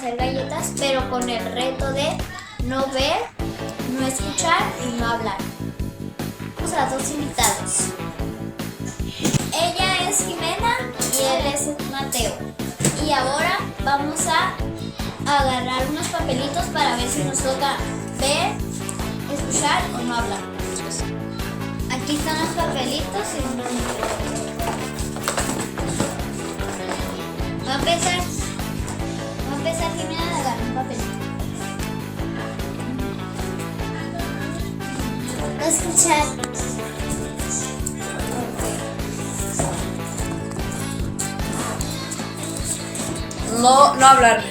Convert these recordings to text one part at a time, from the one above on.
hacer galletas, pero con el reto de no ver, no escuchar y no hablar. Tenemos a dos invitados. Ella es Jimena y él es Mateo. Y ahora vamos a agarrar unos papelitos para ver si nos toca ver, escuchar o no hablar. Aquí están los papelitos y unos micrófonos. Va a empezar Jimena a agarrar un papelito. A escuchar. No hablar.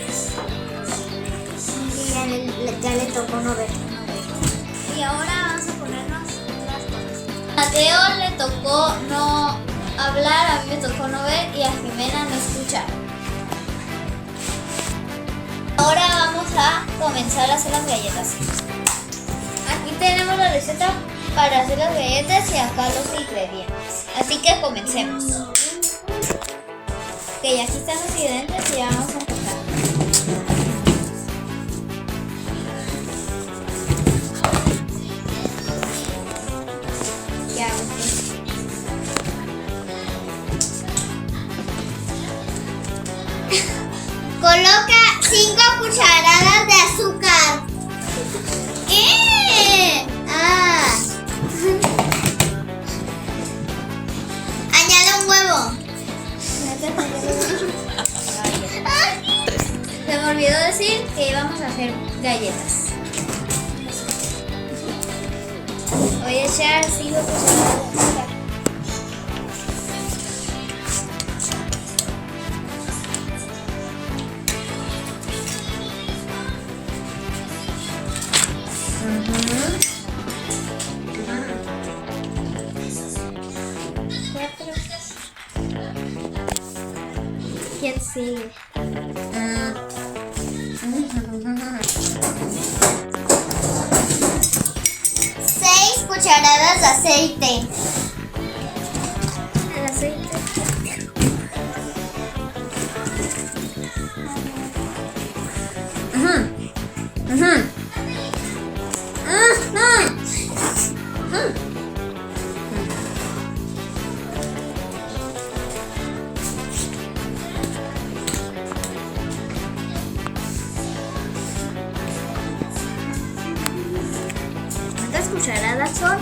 Ya le tocó no ver. Y ahora vamos a ponernos las cosas. A Mateo le tocó no hablar, a mí me tocó no ver y a Jimena no escuchar. Ahora vamos a comenzar a hacer las galletas. Aquí tenemos la receta para hacer las galletas y acá los ingredientes. Así que comencemos. Ok, aquí están los ingredientes y ya vamos a empezar. Ya, coloca 5 cucharadas de azúcar. ¿Qué? Añade un huevo. Se me olvidó decir que íbamos a hacer galletas. Voy a echar 5 cucharadas de azúcar. ¿Quién sigue? 6 cucharadas de aceite. El aceite. ¿Cuántas cucharadas son?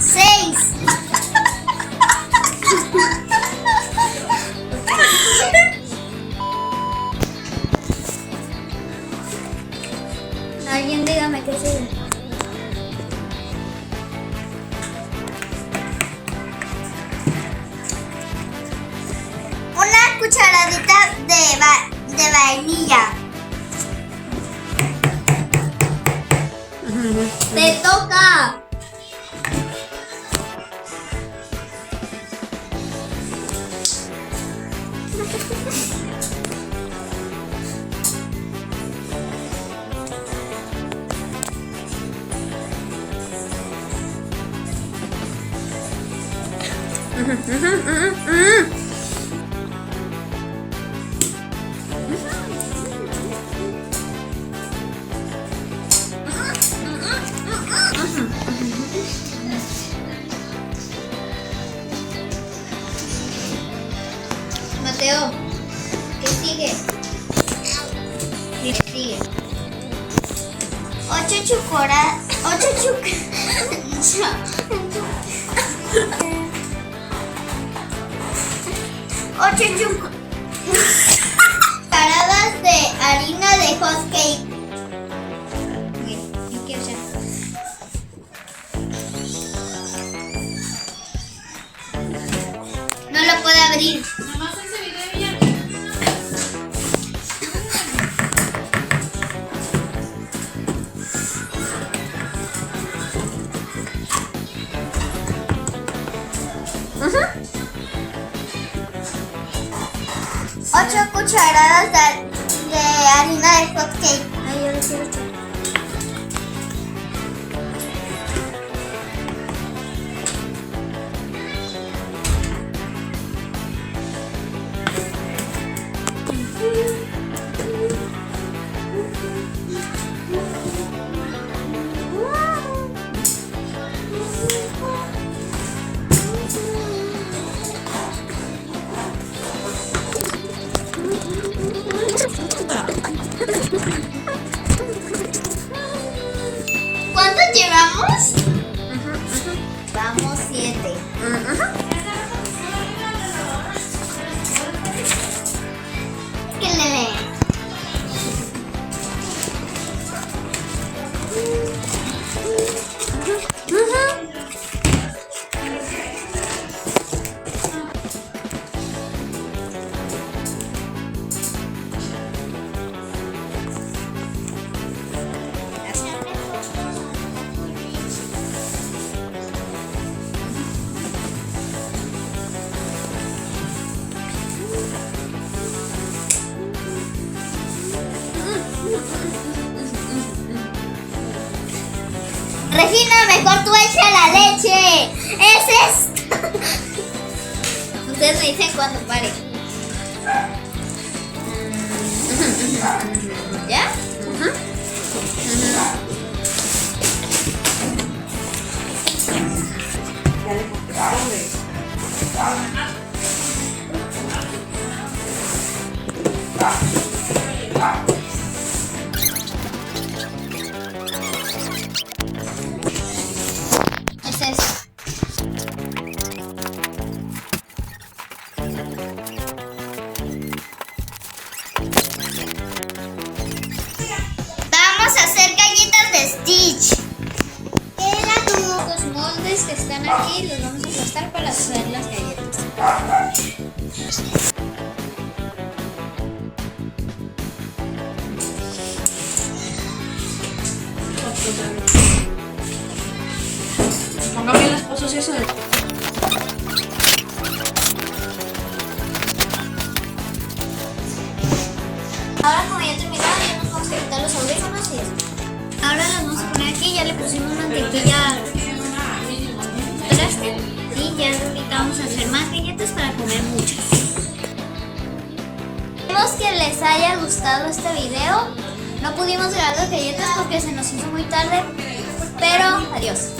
6. Alguien dígame qué sigue. Una cucharadita de vainilla. ¡Te toca! Mateo, ¿qué sigue? ¿Qué sigue? 8 chocolates. 8 cucharadas de harina de hot cake. Ok, quiero echar. No lo puedo abrir. Nomás ese video ya. Ocho cucharadas de harina de hot cake. Ay, yo le quiero echar. Regina, mejor tú echa la leche. Es esto. Ustedes me dicen cuando pare. ¿Ya? Es eso. Vamos a hacer galletas de Stitch. Los moldes que están aquí los vamos a aplastar para hacer las galletas. Ponga bien las cosas eso de... Ahora como ya terminaron, ya nos vamos a quitar los audífonos y esto. Ahora las vamos a poner aquí, ya le pusimos mantequilla traste y ya ahorita vamos a hacer más galletas para comer muchas. Esperemos que les haya gustado este video. No pudimos grabar las galletas porque se nos hizo muy tarde, pero adiós.